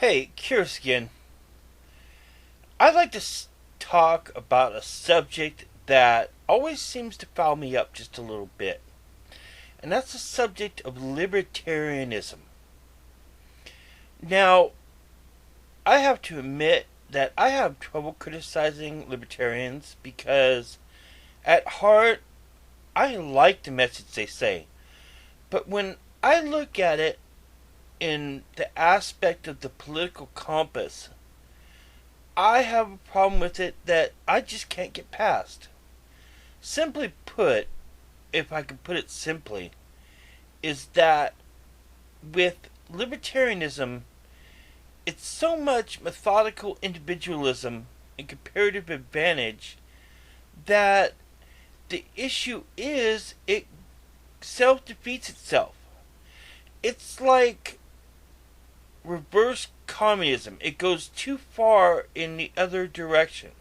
Hey, curious again. I'd like to talk about a subject that always seems to foul me up just a little bit, and that's the subject of libertarianism. Now, I have to admit that I have trouble criticizing libertarians because, at heart, I like the message they say. But when I look at it in the aspect of the political compass, I have a problem with it that I just can't get past. Simply put, if I can put it simply, is that with libertarianism, it's so much methodical individualism and comparative advantage that the issue is it self defeats itself. It's like reverse communism. It goes too far in the other direction.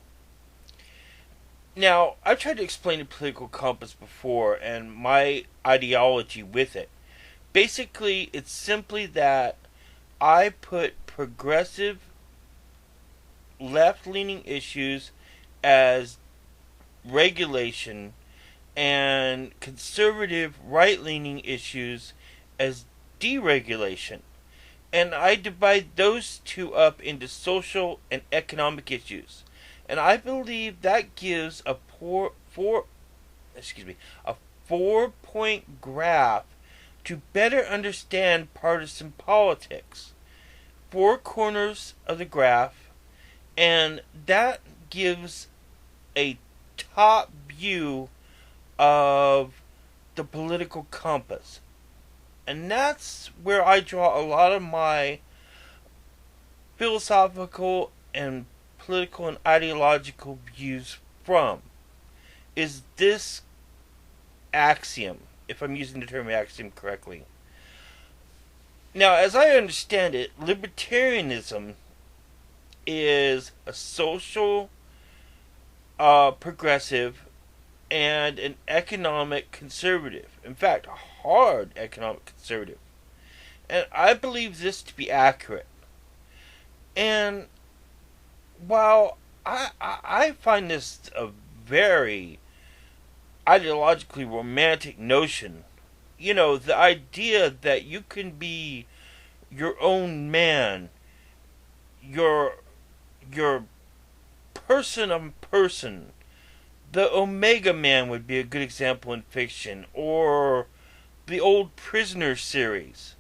Now, I've tried to explain the political compass before and my ideology with it. Basically, it's simply that I put progressive left leaning issues as regulation and conservative right leaning issues as deregulation. And I divide those two up into social and economic issues. And I believe that gives a a 4-point graph to better understand partisan politics. Four corners of the graph, and that gives a top view of the political compass. And that's where I draw a lot of my philosophical and political and ideological views from. Is this axiom, if I'm using the term axiom correctly. Now, as I understand it, libertarianism is a social progressive and an economic conservative. In fact, a hard economic conservative. And I believe this to be accurate. And while I find this a very ideologically romantic notion, the idea that you can be your own man, your person on person. The Omega Man would be a good example in fiction, or the old Prisoner series.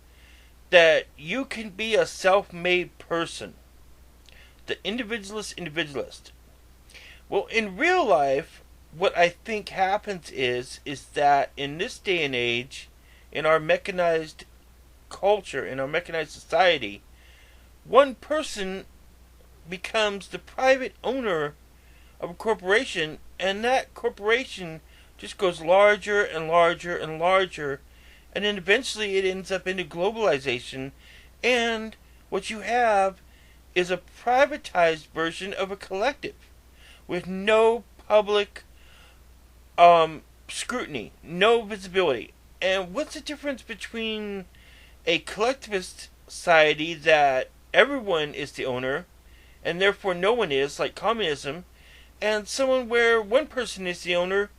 That you can be a self-made person. The individualist. Well, in real life, what I think happens is that in this day and age, in our mechanized culture, in our mechanized society, one person becomes the private owner of a corporation, and that corporation just goes larger and larger and larger, and then eventually it ends up into globalization, and what you have is a privatized version of a collective with no public scrutiny, no visibility. And what's the difference between a collectivist society that everyone is the owner and therefore no one is, like communism, and someone where one person is the owner,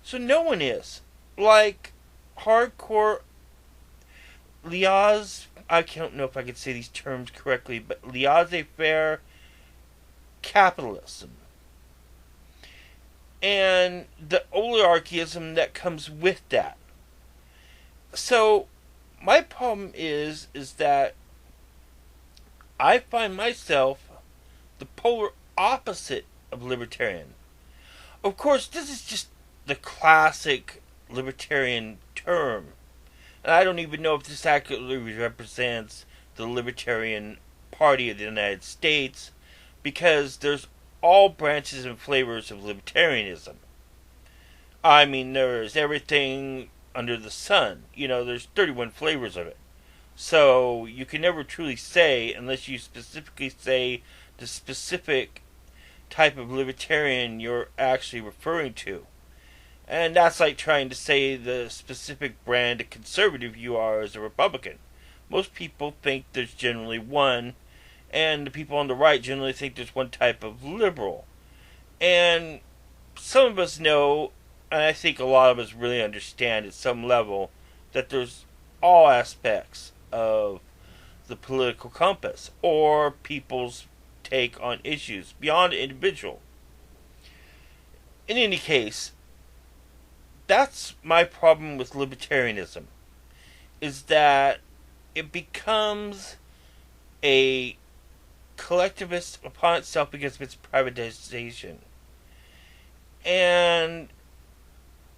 so no one is, like hardcore I don't know if I could say these terms correctly, but laissez-faire capitalism. And the oligarchism that comes with that. So, my problem is that I find myself the polar opposite of libertarian. Of course, this is just the classic libertarian term. And I don't even know if this accurately represents the Libertarian Party of the United States, because there's all branches and flavors of libertarianism. I mean, there's everything under the sun. There's 31 flavors of it. So you can never truly say, unless you specifically say the specific type of libertarian you're actually referring to. And that's like trying to say the specific brand of conservative you are as a Republican. Most people think there's generally one, and the people on the right generally think there's one type of liberal. And some of us know, and I think a lot of us really understand at some level, that there's all aspects of the political compass or people's take on issues beyond the individual. In any case, that's my problem with libertarianism, is that it becomes a collectivist upon itself because of its privatization. And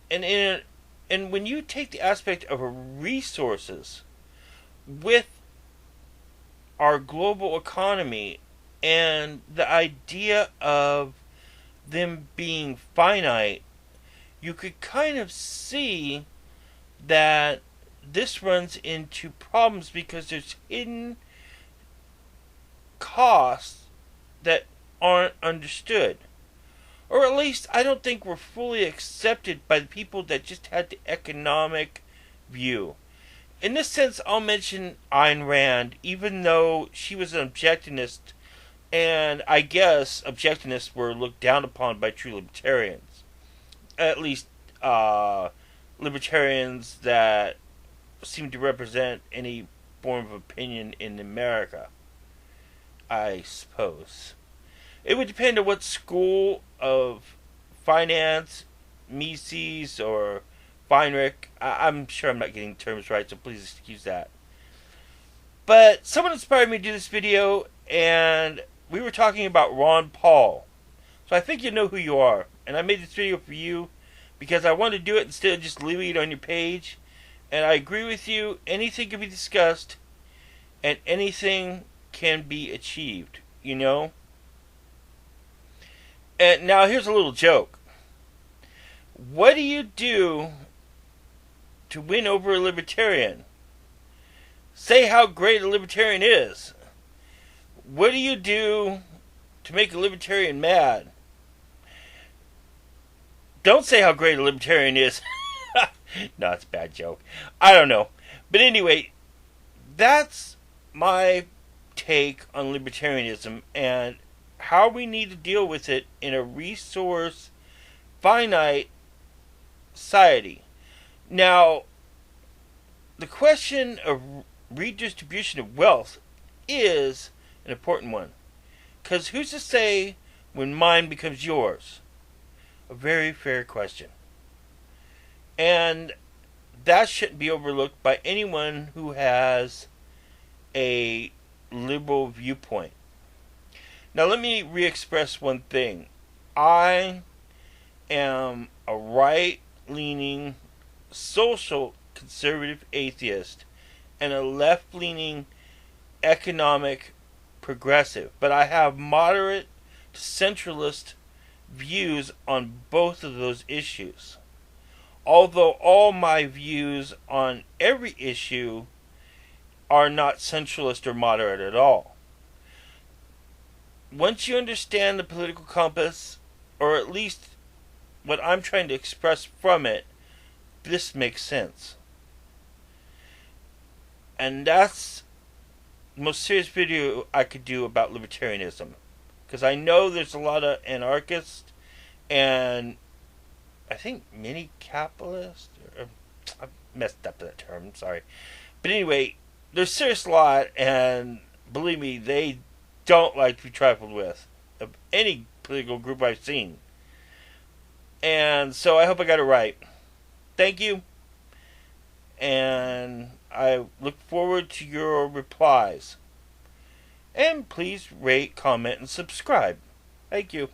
when you take the aspect of resources with our global economy and the idea of them being finite, you could kind of see that this runs into problems because there's hidden costs that aren't understood. Or at least I don't think we're fully accepted by the people that just had the economic view. In this sense, I'll mention Ayn Rand, even though she was an objectivist, and I guess objectivists were looked down upon by true libertarians. At least libertarians that seem to represent any form of opinion in America, I suppose. It would depend on what school of finance, Mises, or Feinrich. I'm sure I'm not getting terms right, so please excuse that. But someone inspired me to do this video, and we were talking about Ron Paul. So I think you know who you are. And I made this video for you because I wanted to do it instead of just leaving it on your page. And I agree with you, anything can be discussed, and anything can be achieved, you know? And now here's a little joke. What do you do to win over a libertarian? Say how great a libertarian is. What do you do to make a libertarian mad? Don't say how great a libertarian is. No, it's a bad joke. I don't know. But anyway, that's my take on libertarianism and how we need to deal with it in a resource finite society. Now, the question of redistribution of wealth is an important one. Because who's to say when mine becomes yours? A very fair question. And that shouldn't be overlooked by anyone who has a liberal viewpoint. Now let me re-express one thing. I am a right-leaning, social conservative atheist and a left-leaning economic progressive. But I have moderate to centralist views on both of those issues. Although all my views on every issue are not centralist or moderate at all. Once you understand the political compass, or at least what I'm trying to express from it, this makes sense. And that's the most serious video I could do about libertarianism. Because I know there's a lot of anarchists and I think mini capitalist. I messed up that term. Sorry, but anyway, there's a serious lot, and believe me, they don't like to be trifled with of any political group I've seen. And so I hope I got it right. Thank you, and I look forward to your replies. And please rate, comment, and subscribe. Thank you.